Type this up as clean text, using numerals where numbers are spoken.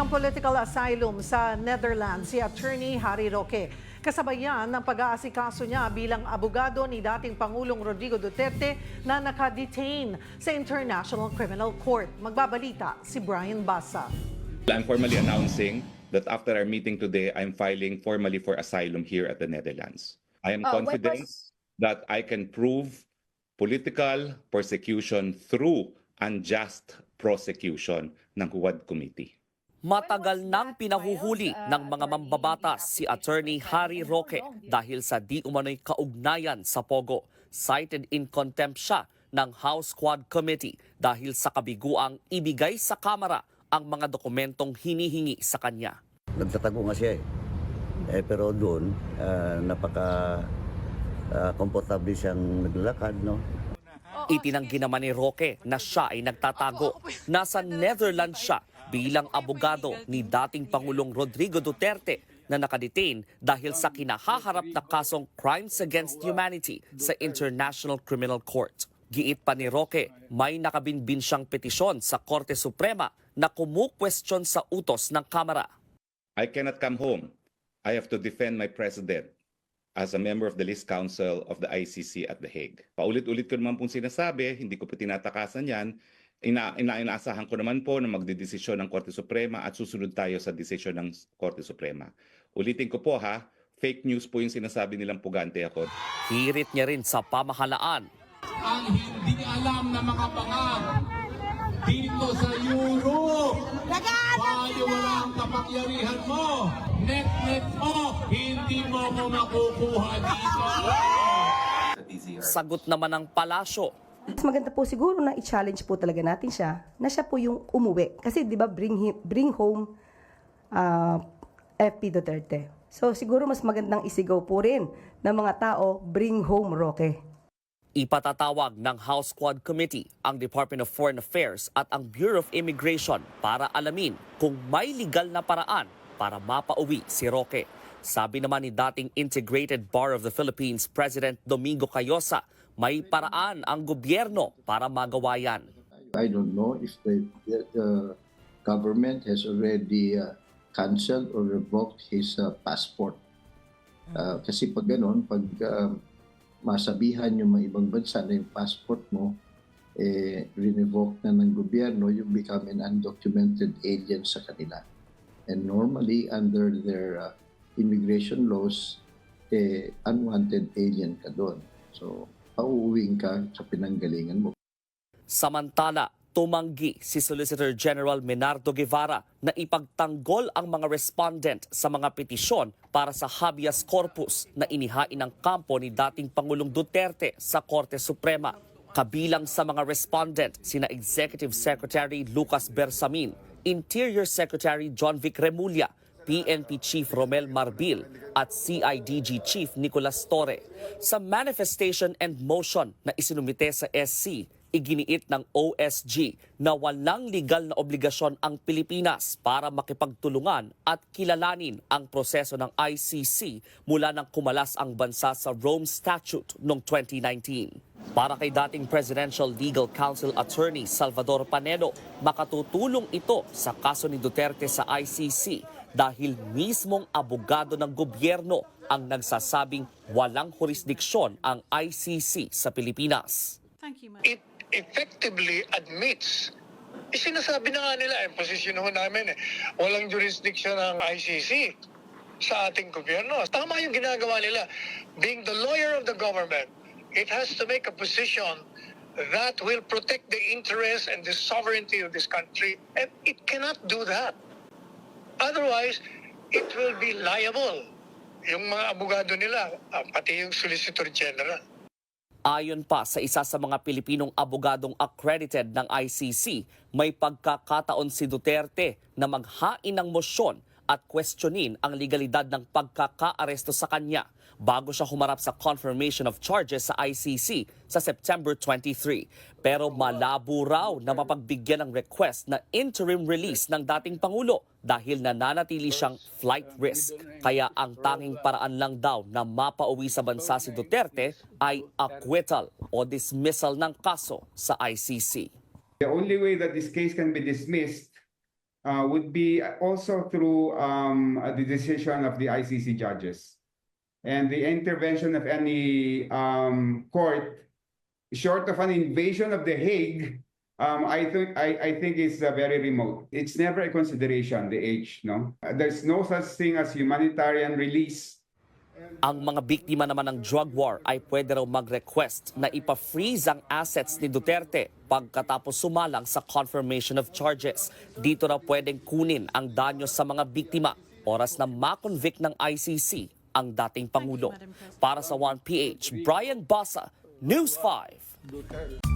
ng political asylum sa Netherlands si Attorney Harry Roque. Kasabay yan ng pag-aasikaso niya bilang abogado ni dating Pangulong Rodrigo Duterte na nakadetain sa International Criminal Court. Magbabalita si Brian Basa. I'm formally announcing that after our meeting today, I'm filing formally for asylum here at the Netherlands. I am confident that I can prove political persecution through unjust prosecution ng Huwad Committee. Matagal nang pinahuhuli ng mga mambabatas si Attorney Harry Roque dahil sa di umano'y kaugnayan sa Pogo. Cited in contempt siya ng House Quad Committee dahil sa kabiguang ibigay sa Kamara ang mga dokumentong hinihingi sa kanya. Nagtatago nga siya pero doon komportable siyang naglalakad, no? Itinanggi naman ni Roque na siya ay nagtatago. Nasa Netherlands siya bilang abogado ni dating Pangulong Rodrigo Duterte na nakadetain dahil sa kinahaharap na kasong Crimes Against Humanity sa International Criminal Court. Giit pa ni Roque, may nakabinbin siyang petisyon sa Korte Suprema na kumukwestiyon sa utos ng Kamara. I cannot come home. I have to defend my president as a member of the List Council of the ICC at The Hague. Paulit-ulit ko naman pong sinasabi, hindi ko po tinatakasan yan. Inaasahan ko naman po na magdedesisyon ng Korte Suprema at susunod tayo sa desisyon ng Korte Suprema. Ulitin ko po fake news po yung sinasabi nilang pugante ako. Hirit niya rin sa pamahalaan. Ang hindi alam na makapangang dito sa Europe, paano walang kapagyarihan mo, net mo, hindi mo makukuha dito. Sagot naman ng palasyo. Mas maganda po siguro na i-challenge po talaga natin siya na siya po yung umuwi. Kasi di ba bring home FP Duterte. So siguro mas magandang isigaw po rin ng mga tao, bring home Roque. Ipatatawag ng House Quad Committee ang Department of Foreign Affairs at ang Bureau of Immigration para alamin kung may legal na paraan para mapauwi si Roque. Sabi naman ni dating Integrated Bar of the Philippines President Domingo Cayosa, may paraan ang gobyerno para magawa yan. I don't know if the government has already canceled or revoked his passport. Kasi pag gano'n, pag masabihan yung mga ibang bansa na yung passport mo, revoke na ng gobyerno, you become an undocumented alien sa kanila. And normally, under their immigration laws, unwanted alien ka doon. So, pauuwing ka sa pinanggalingan mo. Samantala, tumanggi si Solicitor General Menardo Guevara na ipagtanggol ang mga respondent sa mga petisyon para sa habeas corpus na inihain ng kampo ni dating Pangulong Duterte sa Korte Suprema. Kabilang sa mga respondent sina Executive Secretary Lucas Bersamin, Interior Secretary John Vic Remulla, PNP Chief Romel Marbil at CIDG Chief Nicolas Torre. Sa manifestation and motion na isinumite sa SC, iginiit ng OSG na walang legal na obligasyon ang Pilipinas para makipagtulungan at kilalanin ang proseso ng ICC mula nang kumalas ang bansa sa Rome Statute noong 2019. Para kay dating Presidential Legal Counsel Attorney Salvador Panelo, makatutulong ito sa kaso ni Duterte sa ICC dahil mismong abogado ng gobyerno ang nagsasabing walang jurisdiksyon ang ICC sa Pilipinas. It effectively admits, sinasabi na nga nila, posisyon namin walang jurisdiction ng ICC sa ating gobyerno. Tama yung ginagawa nila. Being the lawyer of the government, it has to make a position that will protect the interests and the sovereignty of this country, and it cannot do that. Otherwise, it will be liable. Yung mga abogado nila, pati yung Solicitor General. Ayon pa sa isa sa mga Pilipinong abogadong accredited ng ICC, may pagkakataon si Duterte na maghain ng mosyon at questionin ang legalidad ng pagkakaaresto sa kanya bago siya humarap sa confirmation of charges sa ICC sa September 23. Pero malabo raw na mapagbigyan ng request na interim release ng dating Pangulo dahil nananatili siyang flight risk. Kaya ang tanging paraan lang daw na mapauwi sa bansa si Duterte ay acquittal o dismissal ng kaso sa ICC. The only way that this case can be dismissed would be also through the decision of the ICC judges. And the intervention of any court, short of an invasion of The Hague, I think is very remote. It's never a consideration, the age, no? There's no such thing as humanitarian release. Ang mga biktima naman ng drug war ay pwede raw mag-request na ipa-freeze ang assets ni Duterte pagkatapos sumalang sa confirmation of charges. Dito raw pwedeng kunin ang danyo sa mga biktima oras na makonvict ng ICC ang dating Pangulo. Para sa 1PH, Brian Basa, News 5.